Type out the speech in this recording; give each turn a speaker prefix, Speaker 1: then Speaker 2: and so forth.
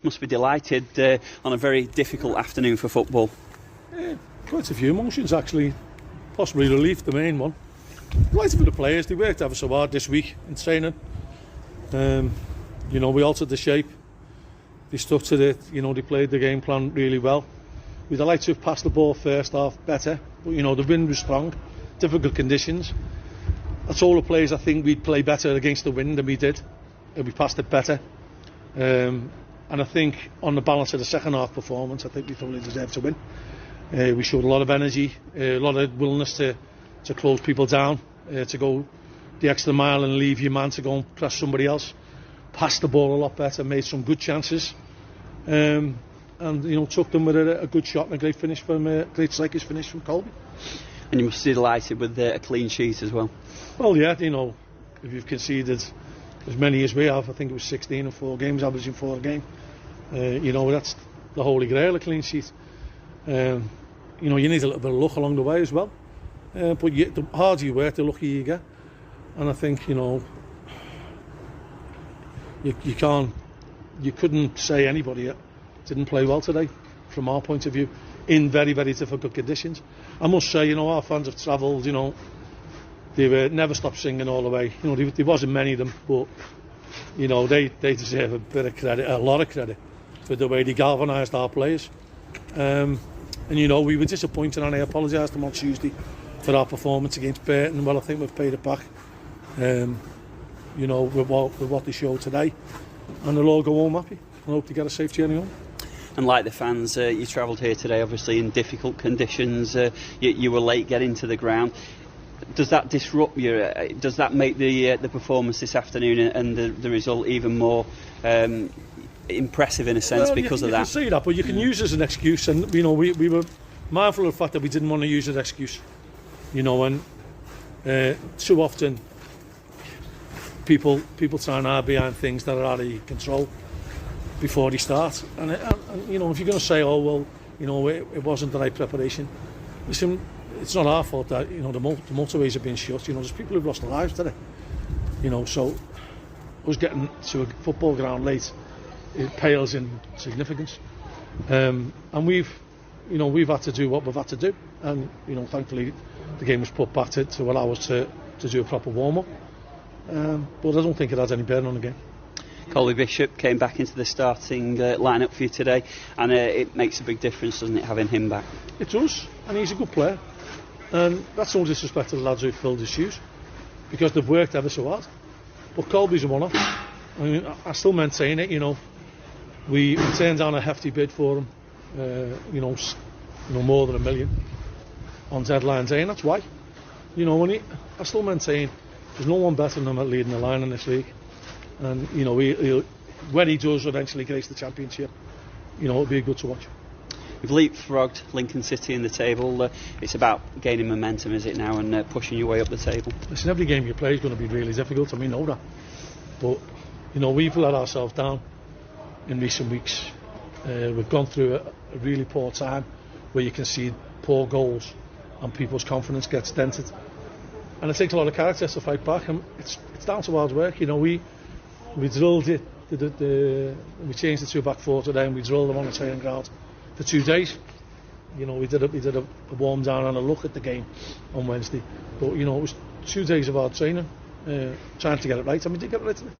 Speaker 1: Must be delighted on a very difficult afternoon for football.
Speaker 2: Yeah, quite a few emotions actually. Possibly relief, the main one. Delighted for the players. They worked ever so hard this week in training. We altered the shape. They stuck to it. They played the game plan really well. We'd like to have passed the ball first half better, but the wind was strong, difficult conditions. I told the players I think we'd play better against the wind than we did, and we passed it better. And I think on the balance of the second half performance, I think we thoroughly deserved to win. We showed a lot of energy, a lot of willingness to close people down, to go the extra mile and leave your man to go and press somebody else. Passed the ball a lot better, made some good chances, and took them with a good shot and a great finish from great striker's finish from Coley.
Speaker 1: And you must be delighted with a clean sheet as well.
Speaker 2: Well, yeah, if you've conceded as many as we have, I think it was 16 in 4 games, averaging 4 a game. That's the holy grail, a clean sheet. You need a little bit of luck along the way as well. But the harder you work, the luckier you get. And I think you couldn't say anybody didn't play well today, from our point of view, in very, very difficult conditions. I must say, our fans have travelled. They never stopped singing all the way. There wasn't many of them, but they deserve a bit of credit, a lot of credit, for the way they galvanised our players. We were disappointed, and I apologised to them on Tuesday for our performance against Burton. Well, I think we've paid it back. With what they showed today, and they'll all go home happy. I hope they get a safe journey home.
Speaker 1: And like the fans, you travelled here today, obviously in difficult conditions. You were late getting to the ground. Does that disrupt you? Does that make the performance this afternoon and the result even more impressive in a sense because of that?
Speaker 2: You can see that, but you can use it as an excuse. And we were mindful of the fact that we didn't want to use it as an excuse. And too often people try and hide behind things that are out of your control before they start. And if you're going to say, oh well, it wasn't the right preparation. Listen, it's not our fault that the motorways have been shut. There's people who've lost their lives today. So us getting to a football ground late, it pales in significance. And we've had to do what we've had to do. And thankfully the game was put back to allow us to do a proper warm up. But I don't think it has any bearing on the game.
Speaker 1: Coley Bishop came back into the starting lineup for you today, and it makes a big difference, doesn't it, having him back? It
Speaker 2: does, and he's a good player. And that's no disrespect to the lads who filled his shoes, because they've worked ever so hard. But Colby's a one-off. I still maintain it. We turned down a hefty bid for him. More than $1 million on deadline day, and that's why. I still maintain there's no one better than him at leading the line in this league. And when he does eventually grace the championship, it'll be good to watch.
Speaker 1: You've leapfrogged Lincoln City in the table. It's about gaining momentum, is it now, and pushing your way up the table?
Speaker 2: Listen, every game you play is going to be really difficult, and we know that. But we've let ourselves down in recent weeks. We've gone through a really poor time where you can see poor goals and people's confidence gets dented. And it takes a lot of character to fight back, and it's down to hard work. We drilled it. We changed the 2-back-4 today, and we drilled them on the training ground for 2 days. We did a warm down and a look at the game on Wednesday. But it was 2 days of hard training, trying to get it right, and we did get it right today.